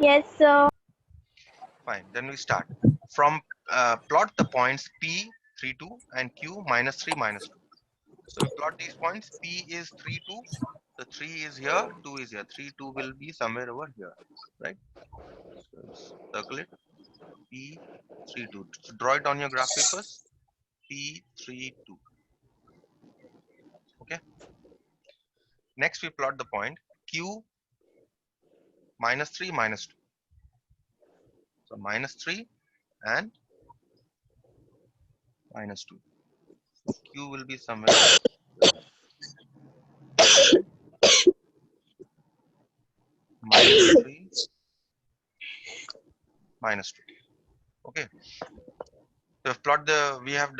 Yes, sir. Fine. Then we start. From plot the points P 3 2 and Q minus 3 minus 2. So we plot these points. P is 3 2. The 3 is here, 2 is here. 3 2 will be somewhere over here, right? So circle it. P 3 2. So draw it on your graph papers. P 3 2. Okay. Next we plot the point Q minus 3 minus 2. So minus 3 and minus 2. So Q will be somewhere over here. Minus 3 minus 2. Okay. We have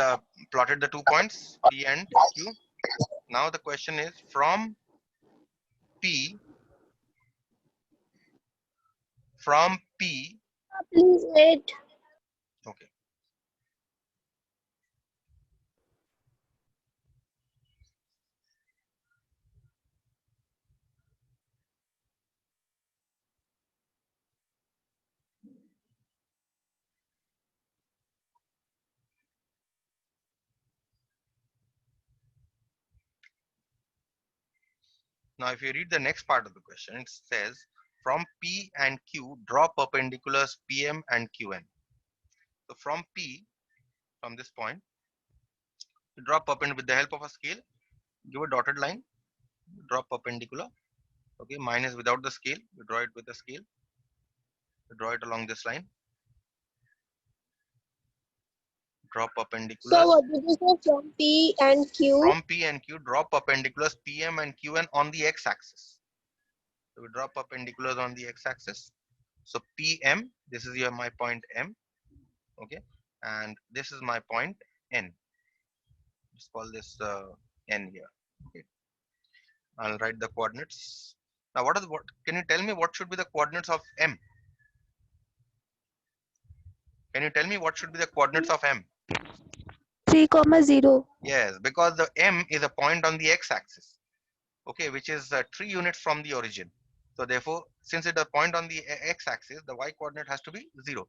plotted the 2 points P and Q. Now the question is from P from P. Please wait. Okay. Now if you read the next part of the question, it says from P and Q draw perpendiculars PM and QN. So from P, from this point, you draw perpendicular with the help of a scale. Give a dotted line. Draw perpendicular. Okay, mine is without the scale. You draw it with the scale. You draw it along this line. Draw So perpendiculars. what did you say from P and Q? From P and Q, draw perpendiculars PM and QN on the x-axis. So we draw perpendiculars on the x-axis. So PM, this is my point M. Okay, and this is my point N. Let's call this N here. Okay, I'll write the coordinates. Now, what? Can you tell me what should be the coordinates of M? Can you tell me what should be the coordinates of M? 3,0. Yes, because the M is a point on the x-axis. Okay, which is 3 units from the origin. So therefore, since it's a point on the x-axis, the y coordinate has to be 0.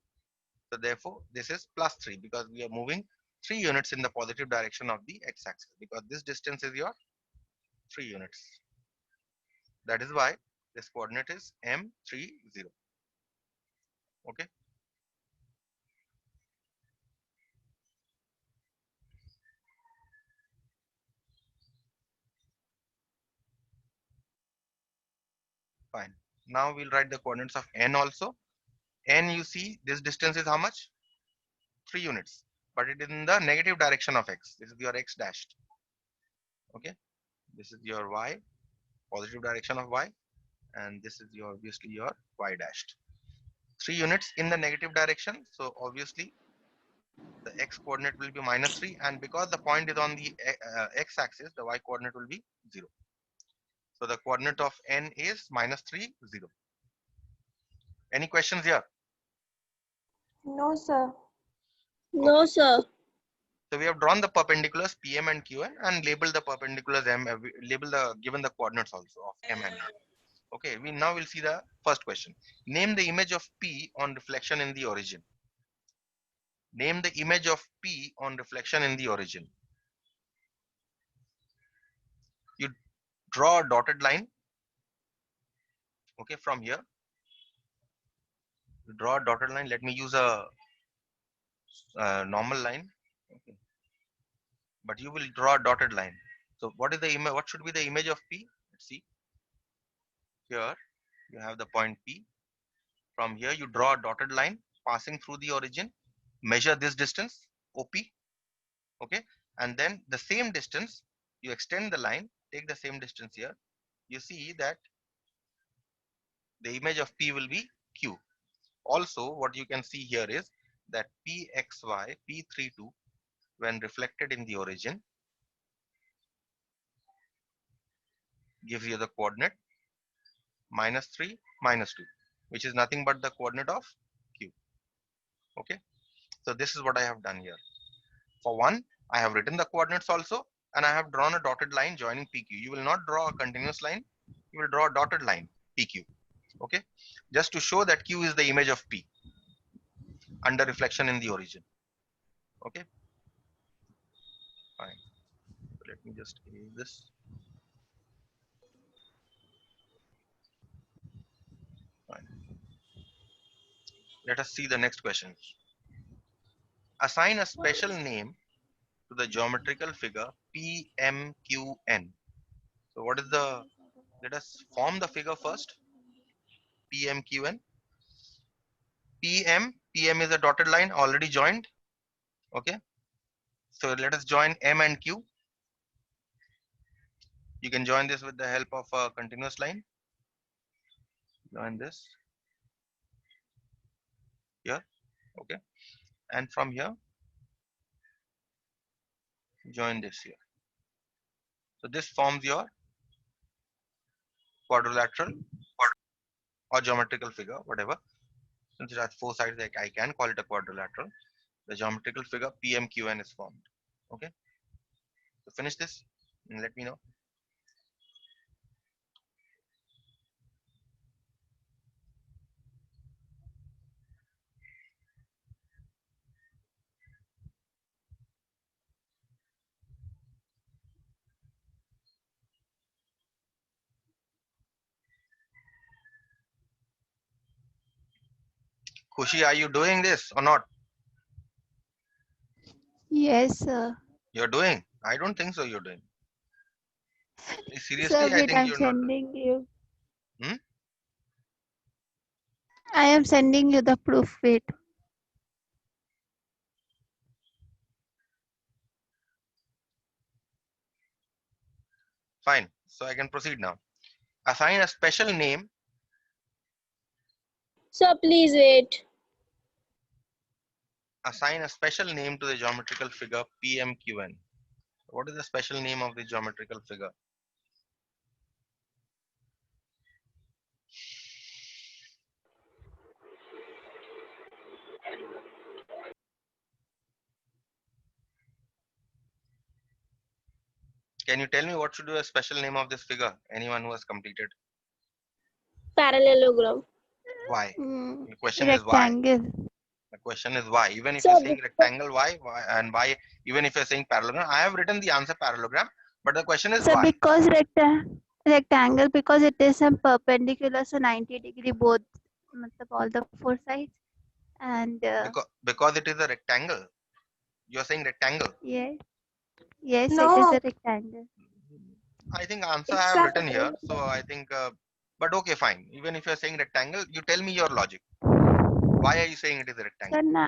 So therefore, this is plus 3 because we are moving 3 units in the positive direction of the x-axis because this distance is your 3 units. That is why this coordinate is M30. Okay. Fine. Now we'll write the coordinates of N also. N, you see this distance is how much? 3 units. But it is in the negative direction of x. This is your x dashed. Okay. This is your y, positive direction of y. And this is your obviously your y dashed. 3 units in the negative direction. So obviously the x coordinate will be minus 3. And because the point is on the x axis, the y coordinate will be 0. So the coordinate of N is minus 3, 0. Any questions here? No, sir. No, Okay. sir. So we have drawn the perpendiculars PM and QN and labeled the perpendiculars M, given the coordinates also of M and N. Okay, we now will see the first question. Name the image of P on reflection in the origin. Name the image of P on reflection in the origin. You draw a dotted line. Okay, from here. You draw a dotted line. Let me use a normal line. Okay. But you will draw a dotted line. So what is the image? What should be the image of P? Let's see. Here you have the point P. From here you draw a dotted line passing through the origin. Measure this distance OP. Okay, and then the same distance you extend the line. Take the same distance here. You see that the image of P will be Q. Also, what you can see here is that PXY P32 when reflected in the origin gives you the coordinate minus 3 minus 2, which is nothing but the coordinate of Q. Okay, so this is what I have done here. For one, I have written the coordinates also, and I have drawn a dotted line joining PQ. You will not draw a continuous line, you will draw a dotted line PQ. Okay, just to show that Q is the image of P under reflection in the origin. Okay, fine. So let me just erase this. Fine. Let us see the next question. Assign a special name to the geometrical figure PMQN. So what is the, let us form the figure first. PMQN. PM is a dotted line already joined. Okay, so let us join M and Q. You can join this with the help of a continuous line. Join this here. Okay, and from here join this here. So this forms your quadrilateral or geometrical figure, whatever. Since it has four sides, like I can call it a quadrilateral. The geometrical figure PMQN is formed. Okay, so finish this and let me know. Khushi, are you doing this or not? Yes, sir. You're doing. I don't think so. You're doing. Sir, Seriously, I wait, think I'm you're not doing. sending you. Hmm? I am sending you the proof. Wait. Fine. So I can proceed now. Assign a special name. Sir, please wait. Assign a special name to the geometrical figure PMQN. What is the special name of the geometrical figure? Can you tell me what should be a special name of this figure? Anyone who has completed? Parallelogram. Why? Mm, The question is why. rectangle. The question is why. Even if Sir, you're saying rectangle, why, and why? Even if you're saying parallelogram, I have written the answer parallelogram, but the question is So why. because rectangle, because it is a perpendicular, so 90-degree both, matlab all the four sides. And Because it is a rectangle. You're saying rectangle. yes, yes, it is no, a rectangle. I think answer I it's have a written here. So I think, but okay, fine. Even if you're saying rectangle, you tell me your logic. Why are you saying it is a rectangle?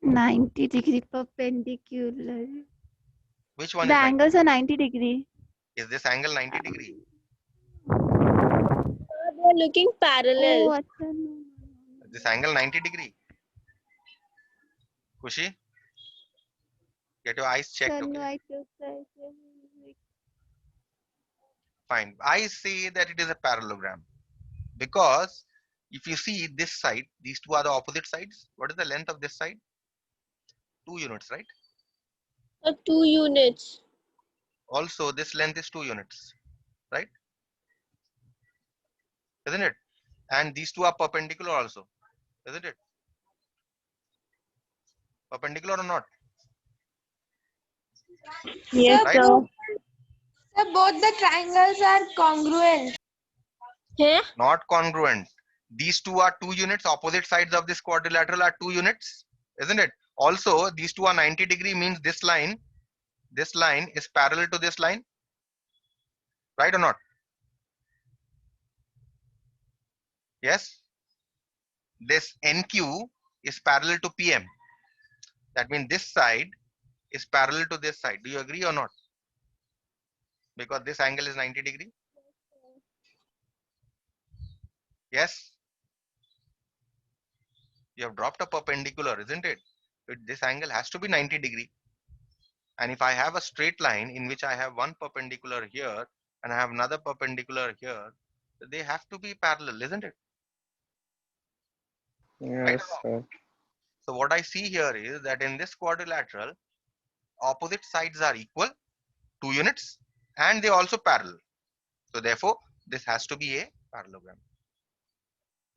So 90-degree perpendicular. Which one The is 90 angles are degree? 90-degree. Is this angle 90 degree? they're looking parallel. Oh, acha, no. Is this angle 90 degree? Kushi, get your eyes checked, Sir, no, okay? I took Fine. I say that it is a parallelogram because if you see this side, these two are the opposite sides. What is the length of this side? 2 units, right? 2 units. Also, this length is 2 units, right? Isn't it? And these two are perpendicular also, isn't it? Perpendicular or not, Yes, right? sir. Sir, both the triangles are congruent. Yeah? Not congruent. These two are 2 units. Opposite sides of this quadrilateral are 2 units, isn't it? Also, these two are 90 degree, means this line is parallel to this line, right or not? Yes. This NQ is parallel to PM. That means this side is parallel to this side. Do you agree or not? Because this angle is 90 degree. Yes. You have dropped a perpendicular, isn't it? This angle has to be 90 degree. And if I have a straight line in which I have one perpendicular here and I have another perpendicular here, they have to be parallel, isn't it? Right? Yes, sir. So what I see here is that in this quadrilateral, opposite sides are equal, 2 units, and they also parallel. So therefore, this has to be a parallelogram.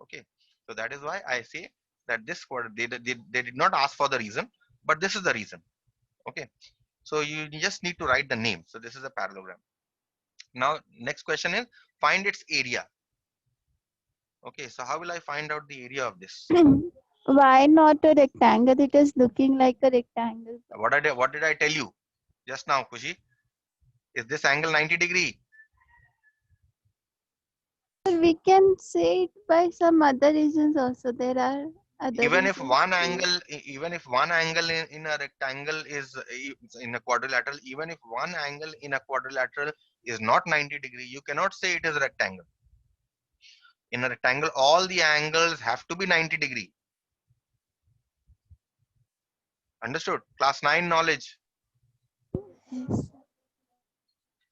Okay, so that is why I say that this they did not ask for the reason, but this is the reason. Okay, so you just need to write the name. So this is a parallelogram. Now next question is find its area. Okay, so how will I find out the area of this? Why not a rectangle? It is looking like a rectangle. What did I tell you just now, Kushi? Is this angle 90 degree? We can say it by some other reasons also. There are other Even if reasons. one angle, even if one angle in a rectangle is in a quadrilateral, even if one angle in a quadrilateral is not 90 degree, you cannot say it is a rectangle. In a rectangle, all the angles have to be 90 degree. Understood? Class 9 knowledge. Yes.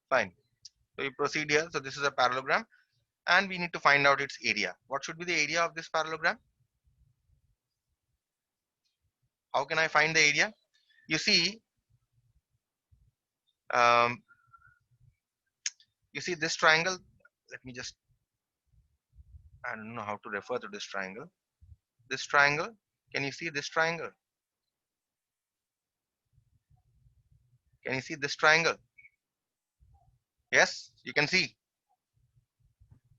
Fine. So you proceed here. So this is a parallelogram and we need to find out its area. What should be the area of this parallelogram? How can I find the area? You see, um, you see this triangle. Let me just, I don't know how to refer to this triangle. This triangle, can you see this triangle? Can you see this triangle? Yes, you can see.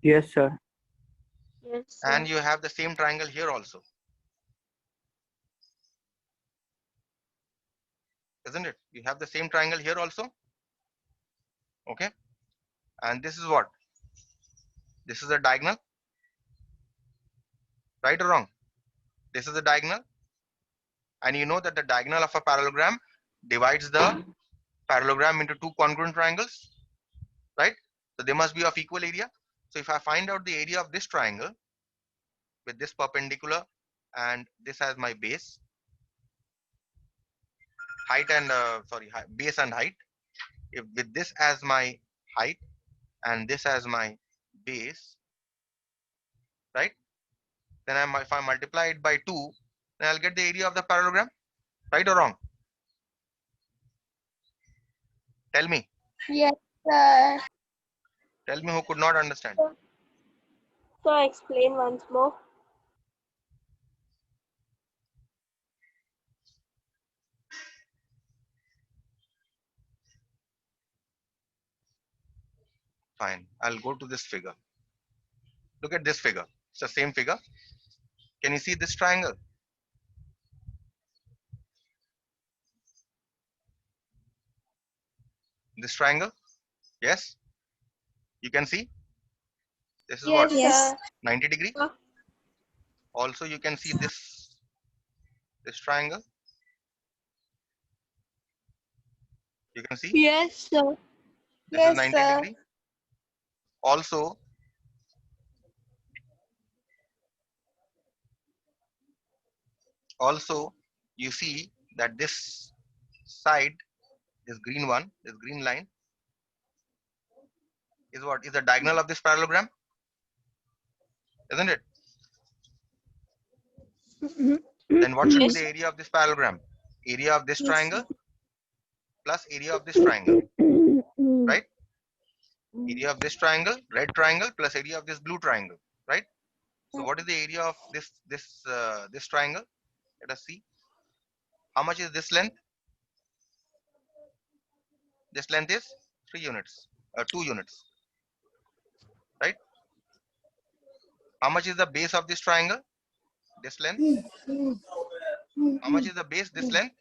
Yes, sir. Yes, And you have the same triangle here also, isn't it? You have the same triangle here also. Okay. And this is what? This is a diagonal, right or wrong? This is a diagonal. And you know that the diagonal of a parallelogram divides the parallelogram into two congruent triangles, right? So they must be of equal area. So if I find out the area of this triangle with this perpendicular and this as my base, height and base and height, if with this as my height and this as my base, right? Then if I multiply it by 2, then I'll get the area of the parallelogram, right or wrong? Tell me. yes, sir. Tell me who could not understand. So explain once more. Fine. I'll go to this figure. Look at this figure. It's the same figure. Can you see this triangle? This triangle? Yes? You can see? This is what? Yes, sir. 90 degree. Huh? Also, you can see this triangle. You can see Yes, sir. this is Yes, 90 sir. degree. Also, you see that this side, this green one, this green line, is what? Is the diagonal of this parallelogram, isn't it? Then what should be Yes. the area of this parallelogram? Area of this Yes. triangle plus area of this triangle, right? Area of this triangle, red triangle, plus area of this blue triangle, right? So what is the area of this triangle? Let us see. How much is this length? This length is 3 units, 2 units, right? How much is the base of this triangle? This length. How much is the base? This length?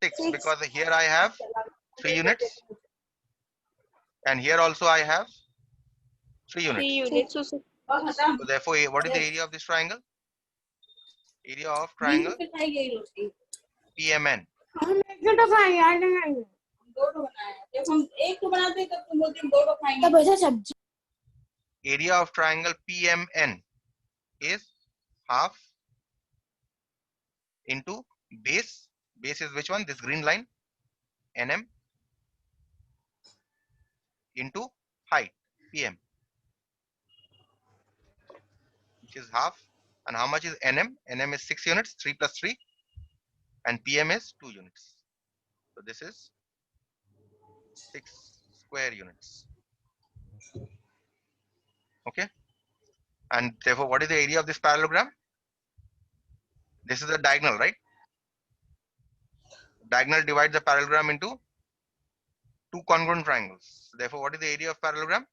6, because here I have 3 units, and here also I have 3 units. 3 units. So therefore, what is the area of this triangle? Area of triangle PMN. Area of triangle PMN is half into base. Base is which one? This green line, NM, into height, PM, which is half. And how much is NM? NM is 6 units, 3 plus 3, and PM is 2 units. So this is 6 square units. Okay, and therefore what is the area of this parallelogram? This is a diagonal, right? Diagonal divides the parallelogram into two congruent triangles. Therefore, what is the area of parallelogram?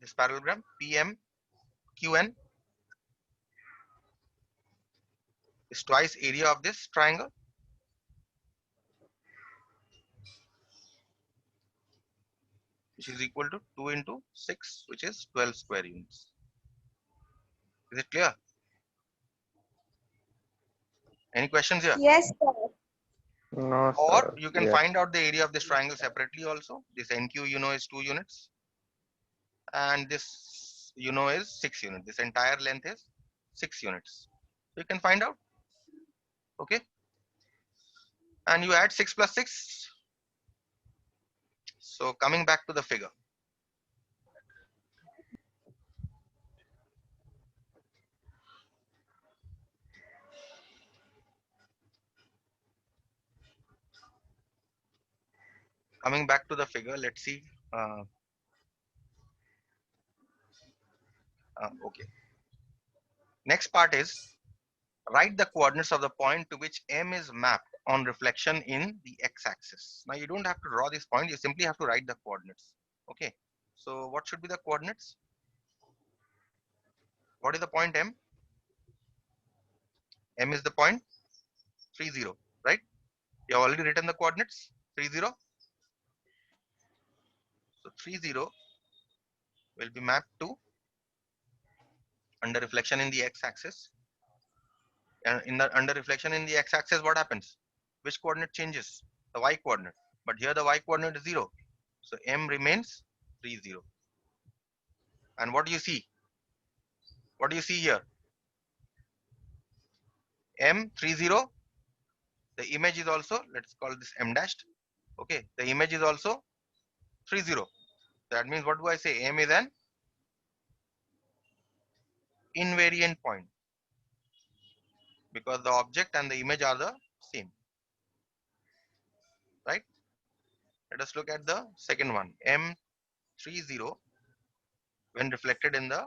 This parallelogram PMQN is twice area of this triangle, which is equal to 2 into 6, which is 12 square units. Is it clear? Any questions here? Yes, sir. No, Or sir. you can Yes. find out the area of this triangle separately also. This NQ you know is 2 units, and this you know is 6 units. This entire length is 6 units. You can find out. Okay, and you add 6 plus 6. So coming back to the figure. Coming back to the figure, let's see. Okay. Next part is write the coordinates of the point to which M is mapped on reflection in the x-axis. Now you don't have to draw this point, you simply have to write the coordinates. Okay. So what should be the coordinates? What is the point M? M is the point 30, right? You have already written the coordinates 30. So 30 will be mapped to under reflection in the x-axis. And in the under reflection in the x-axis, what happens? Which coordinate changes? The y coordinate. But here the y coordinate is 0. So M remains 30. And what do you see? What do you see here? M30. The image is also, let's call this M dashed. Okay. The image is also 30. That means what do I say? M is an invariant point because the object and the image are the same. Right? Let us look at the second one. M30 when reflected in the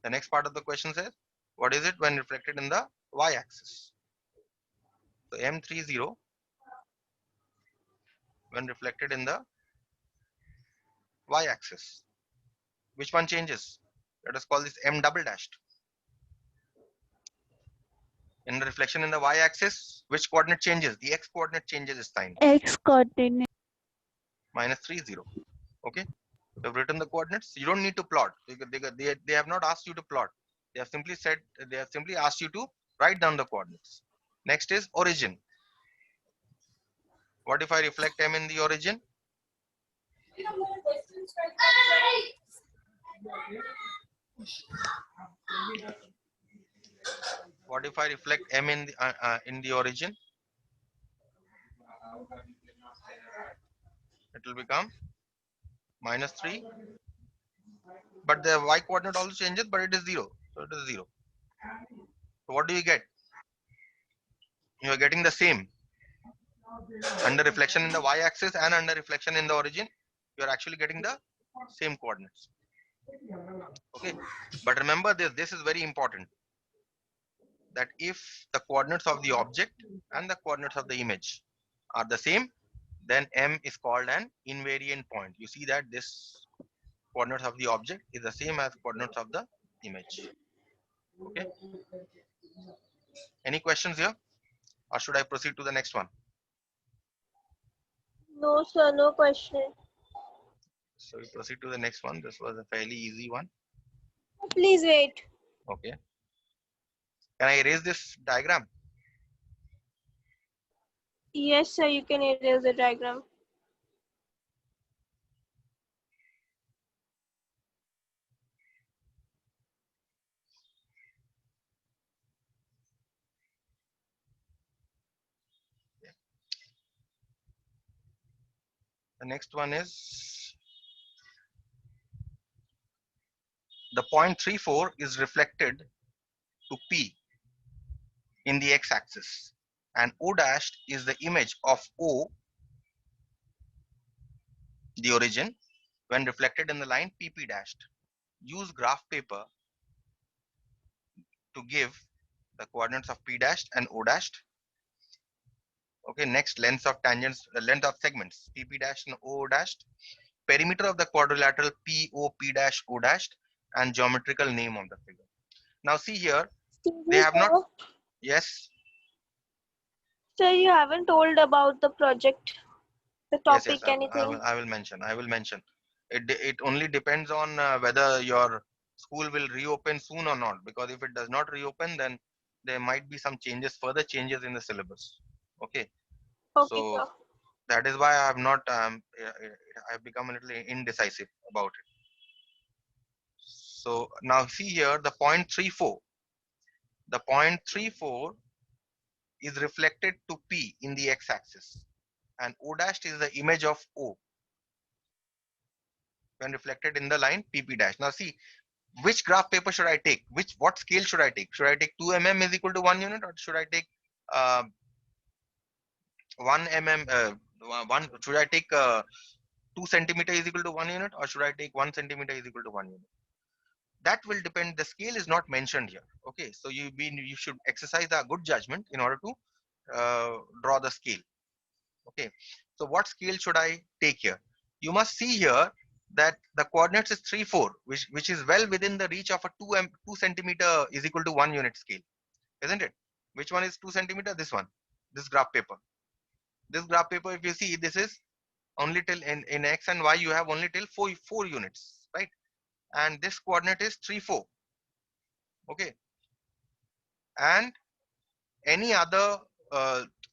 next part of the question says, what is it when reflected in the y-axis? So M30 when reflected in the y-axis, which one changes? Let us call this M double dashed. In the reflection in the y-axis, which coordinate changes? The x coordinate changes its sign. X coordinate. Minus 30. Okay. You've written the coordinates. You don't need to plot. They have not asked you to plot. They have simply said, they have simply asked you to write down the coordinates. Next is origin. What if I reflect M in the origin? What if I reflect M in the origin? It will become minus 3. But the y coordinate also changes, but it is 0. So it is 0. So what do you get? You are getting the same. Under reflection in the y-axis and under reflection in the origin, you are actually getting the same coordinates. Okay. But remember this is very important. That if the coordinates of the object and the coordinates of the image are the same, then M is called an invariant point. You see that this coordinates of the object is the same as coordinates of the image. Okay. Any questions here? Or should I proceed to the next one? No, sir, no question. So we proceed to the next one. This was a fairly easy one. Please wait. Okay. Can I erase this diagram? Yes, sir, you can erase the diagram. The next one is the point 34 is reflected to P in the x-axis, and O dashed is the image of O, the origin, when reflected in the line PP dashed. Use graph paper to give the coordinates of P dashed and O dashed. Okay, next length of tangents, length of segments PP dashed and O dashed, perimeter of the quadrilateral POP dash O dashed, and geometrical name of the figure. Now see here, they have not. Yes. So you haven't told about the project, the Yes, topic, yes, anything. I will mention. I will mention. It only depends on whether your school will reopen soon or not. Because if it does not reopen, then there might be some changes, further changes in the syllabus. Okay. Okay, So sir. that is why I have not. I have become a little indecisive about it. So now see here the point 34. The point 34 is reflected to P in the x-axis, and O dashed is the image of O when reflected in the line PP dash. Now see, which graph paper should I take? What scale should I take? Should I take 2 mm is equal to 1 unit, or should I take uh, 1 mm? One should I take 2 centimeter is equal to 1 unit, or should I take 1 centimeter is equal to 1 unit? That will depend. The scale is not mentioned here. Okay, so you should exercise a good judgment in order to draw the scale. Okay, so what scale should I take here? You must see here that the coordinates is 3 4, which is well within the reach of a 2 centimeter is equal to 1 unit scale, isn't it? Which one is 2 centimeter? This one, this graph paper. This graph paper, if you see, this is only till in x and y you have only till 4 units, right? And this coordinate is 3 4. Okay, and any other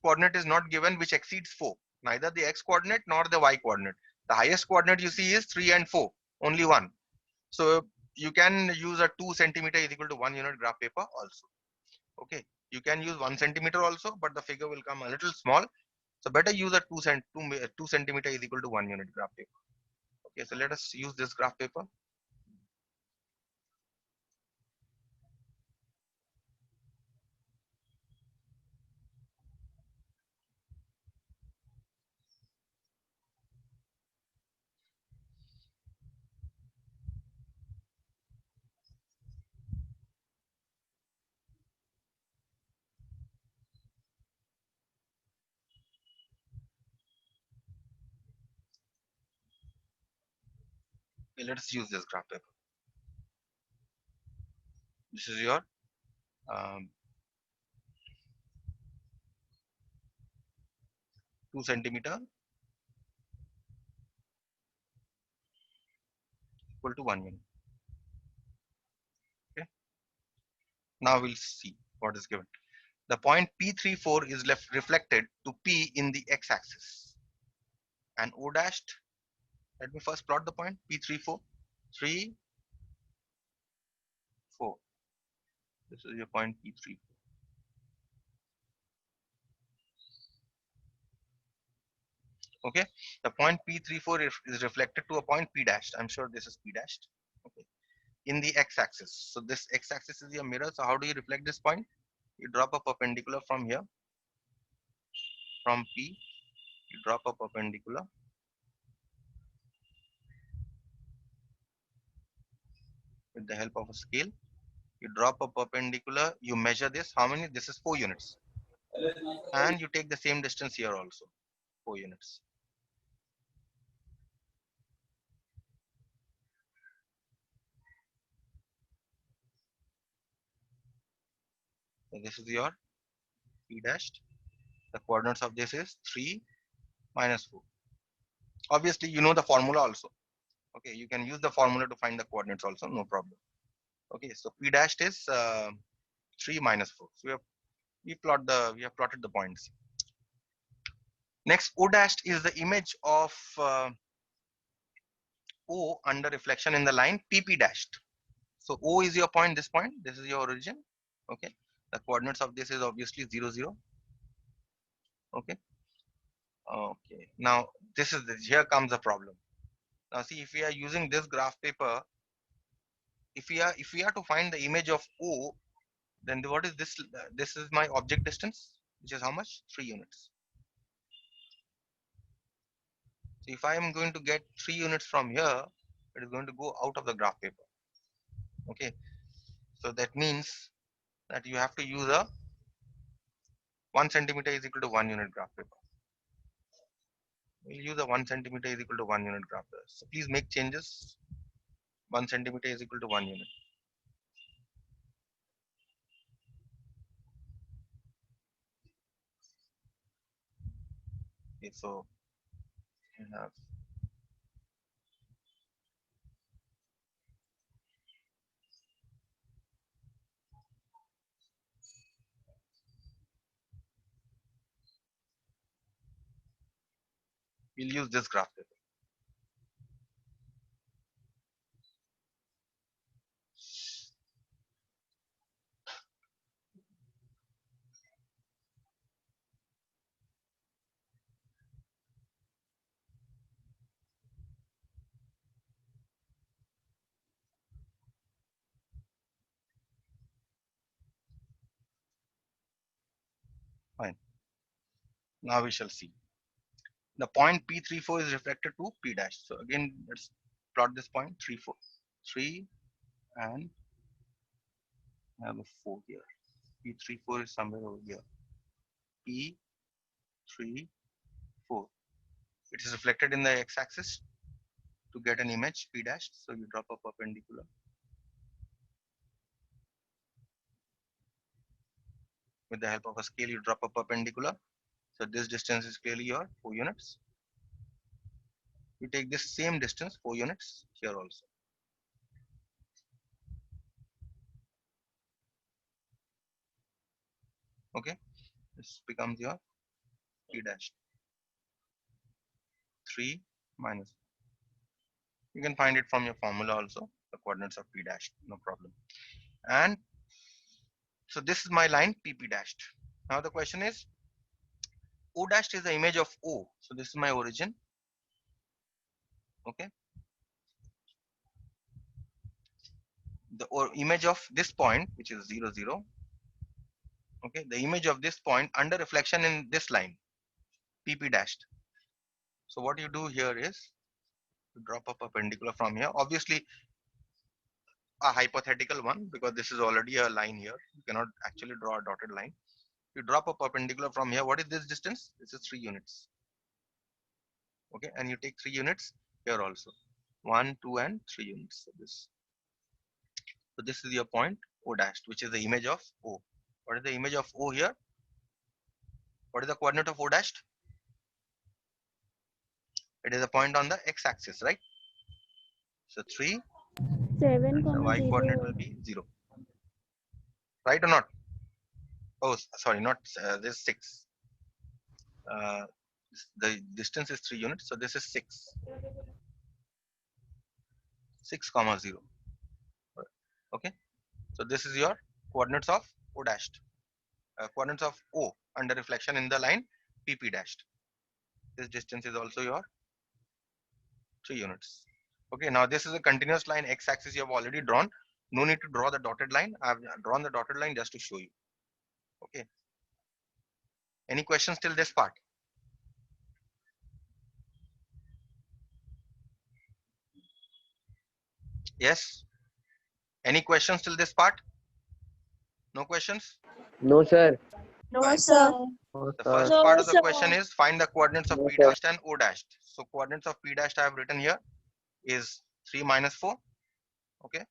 coordinate is not given which exceeds 4, neither the x coordinate nor the y coordinate. The highest coordinate you see is 3 and 4, only one. So you can use a 2 centimeter is equal to 1 unit graph paper also. Okay, you can use 1 centimeter also, but the figure will come a little small. So better use a 2 centimeter is equal to 1 unit graph paper. Okay, so let us use this graph paper. Okay, let us use this graph paper. This is your um, 2 centimeter equal to 1 unit. Okay, now we'll see what is given. The point P34 is left reflected to P in the x-axis, and O dashed. Let me first plot the point P34. 3 4. This is your point P34. Okay, the point P34 is reflected to a point P dashed. I'm sure this is P dashed. Okay, in the x-axis. So this x-axis is your mirror. So how do you reflect this point? You drop a perpendicular from here, from P. You drop a perpendicular. With the help of a scale, you drop a perpendicular. You measure this. How many? This is 4 units. And you take the same distance here also, 4 units. So this is your P dashed. The coordinates of this is 3 minus 4. Obviously, you know the formula also. Okay, you can use the formula to find the coordinates also, no problem. Okay, so P dashed is 3 minus 4. So we have plotted the points. Next, O dashed is the image of O under reflection in the line PP dashed. So O is your point, this point, this is your origin. Okay, the coordinates of this is obviously 0 0. Okay, okay, now here comes the problem. Now see, if we are using this graph paper, if we are to find the image of O, then what is this? This is my object distance, which is how much? 3 units. So if I am going to get 3 units from here, it is going to go out of the graph paper. Okay. So that means that you have to use a 1 centimeter is equal to 1 unit graph paper. We'll use a 1 centimeter is equal to 1 unit graph paper. So please make changes. 1 centimeter is equal to 1 unit. Okay, so we have we'll use this graph paper. Fine. Now we shall see. The point P34 is reflected to P dash. So again, let's plot this point 3, 4. 3 and I have a 4 here. P34 is somewhere over here. P34. It is reflected in the x-axis to get an image P dash. So you drop a perpendicular. With the help of a scale, you drop a perpendicular. So this distance is clearly your 4 units. You take this same distance 4 units here also. Okay, this becomes your P dash 3 minus. You can find it from your formula also, the coordinates of P dash, no problem. And so this is my line PP dashed. Now the question is, O dashed is the image of O. So this is my origin. Okay. The image of this point, which is 0, 0. Okay. The image of this point under reflection in this line, PP dashed. So what you do here is to drop a perpendicular from here. Obviously, a hypothetical one, because this is already a line here. You cannot actually draw a dotted line. You drop a perpendicular from here. What is this distance? This is 3 units. Okay, and you take 3 units here also. 1, 2, and 3 units. So this is your point O dashed, which is the image of O. What is the image of O here? What is the coordinate of O dashed? It is a point on the x-axis, right? So 3, 7, and the y coordinate will be 0. Right or not? Oh, sorry, not this 6. The distance is 3 units, so this is 6. 6, 0. Okay, so this is your coordinates of O dashed. Coordinates of O under reflection in the line PP dashed. This distance is also your 3 units. Okay, now this is a continuous line x-axis you have already drawn. No need to draw the dotted line. I have drawn the dotted line just to show you. Okay. Any questions till this part? Yes. Any questions till this part? No questions? No, sir. No, Fine. sir. No, The sir. first No, part of the sir. question is find the coordinates of No, P sir. dashed and O dashed. So coordinates of P dashed I have written here is 3 minus 4. Okay.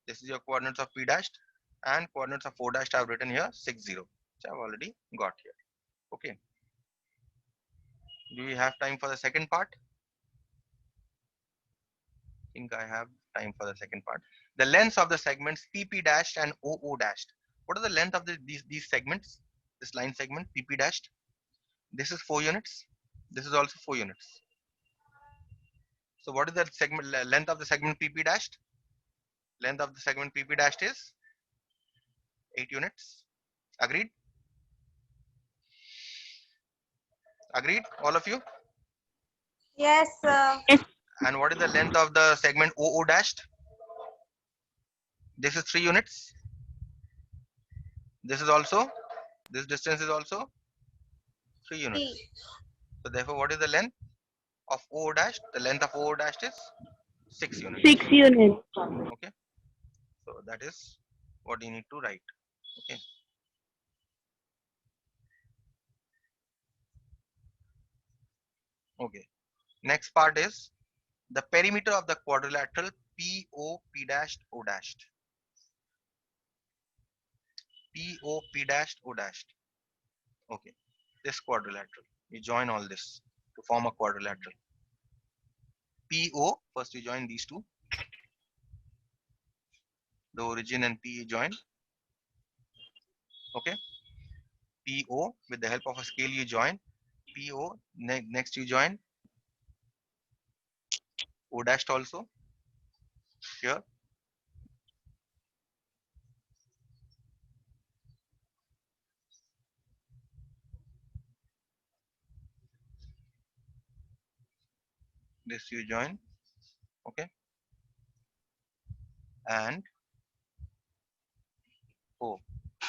This is your coordinates of P dashed, and coordinates of O dashed I have written here 6, 0, which I have already got here. Okay. Do we have time for the second part? I think I have time for the second part. The lengths of the segments PP dashed and OO dashed. What are the length of these segments? This line segment PP dashed. This is 4 units. This is also 4 units. So what is the segment length of the segment PP dashed? Length of the segment PP dashed is 8 units. Agreed? Agreed, all of you? Yes, sir. And what is the length of the segment OO dashed? This is 3 units. This is also, this distance is also 3 units. So therefore, what is the length of O dash, the length of O dash is 6 units. 6 units. Okay, so that is what you need to write. Okay, okay. Next part is the perimeter of the quadrilateral POP dashed O dashed. POP dashed O dashed. Okay, this quadrilateral. You join all this to form a quadrilateral. PO, first you join these two. The origin and P you join. Okay, PO with the help of a scale you join. PO, next you join O dashed also here. This you join. Okay, and O.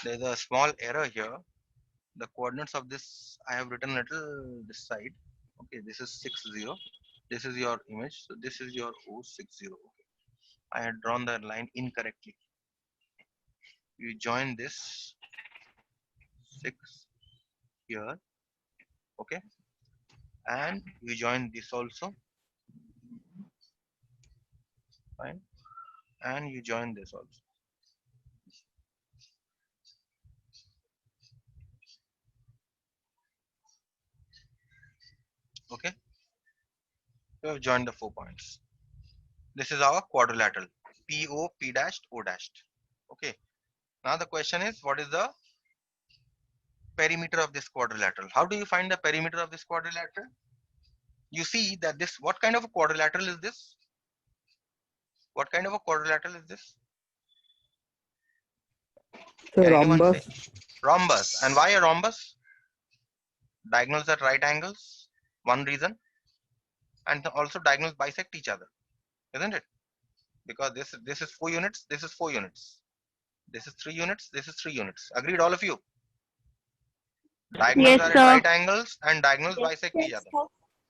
There's a small error here. The coordinates of this I have written a little this side. Okay, this is 60. This is your image. So this is your O60. Okay. I had drawn the line incorrectly. You join this 6 here. Okay, and you join this also. Fine, and you join this also. Okay, you have joined the 4 points. This is our quadrilateral PO P dashed O dashed. Okay, now the question is, what is the perimeter of this quadrilateral? How do you find the perimeter of this quadrilateral? You see that this, what kind of a quadrilateral is this? What kind of a quadrilateral is this? So Can anyone say? rhombus. Rhombus. And why a rhombus? Diagonals at right angles, one reason. And also diagonals bisect each other, isn't it? Because this is 4 units, this is 4 units. This is 3 units, this is 3 units. Agreed, all of you? Diagonals Yes, are at sir. right angles and diagonals bisect each Yes, other. sir.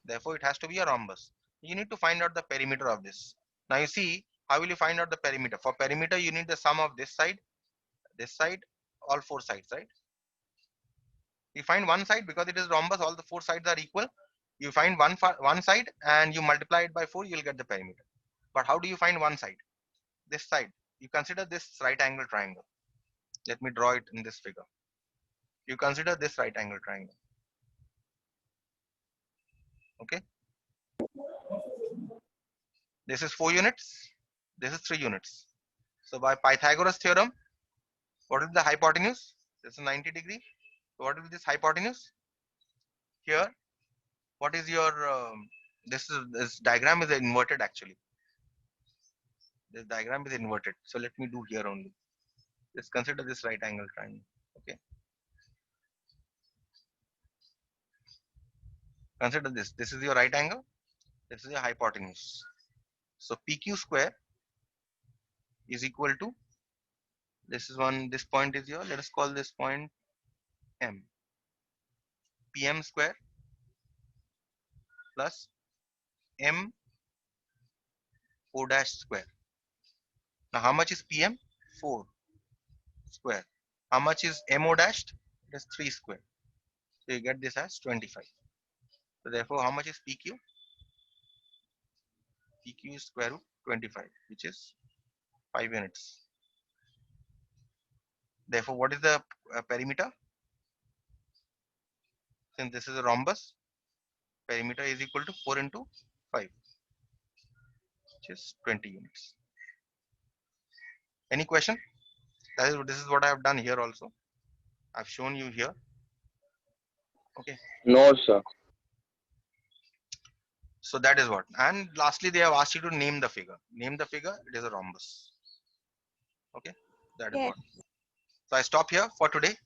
Therefore, it has to be a rhombus. You need to find out the perimeter of this. Now you see, how will you find out the perimeter? For perimeter, you need the sum of this side, all 4 sides, right? You find one side because it is rhombus, all the 4 sides are equal. You find one side and you multiply it by 4, you will get the perimeter. But how do you find one side? This side. You consider this right angle triangle. Let me draw it in this figure. You consider this right angle triangle. Okay. This is 4 units. This is 3 units. So by Pythagoras theorem, what is the hypotenuse? This is 90 degree. So what is this hypotenuse? Here, what is your this diagram is inverted actually. This diagram is inverted. So let me do here only. Just consider this right angle triangle. Okay. Consider this. This is your right angle. This is your hypotenuse. So PQ square is equal to, this is one, this point is your, let us call this point M. PM square plus M O dash square. Now how much is PM? 4 square. How much is MO dashed? It is 3 square. So you get this as 25. So therefore, how much is PQ? PQ is square root 25, which is 5 units. Therefore, what is the perimeter? Since this is a rhombus, perimeter is equal to 4 into 5, which is 20 units. Any question? This is what I have done here also. I've shown you here. Okay. No, sir. So that is what. And lastly, they have asked you to name the figure. Name the figure. It is a rhombus. Okay. That is Yes. what. So I stop here for today.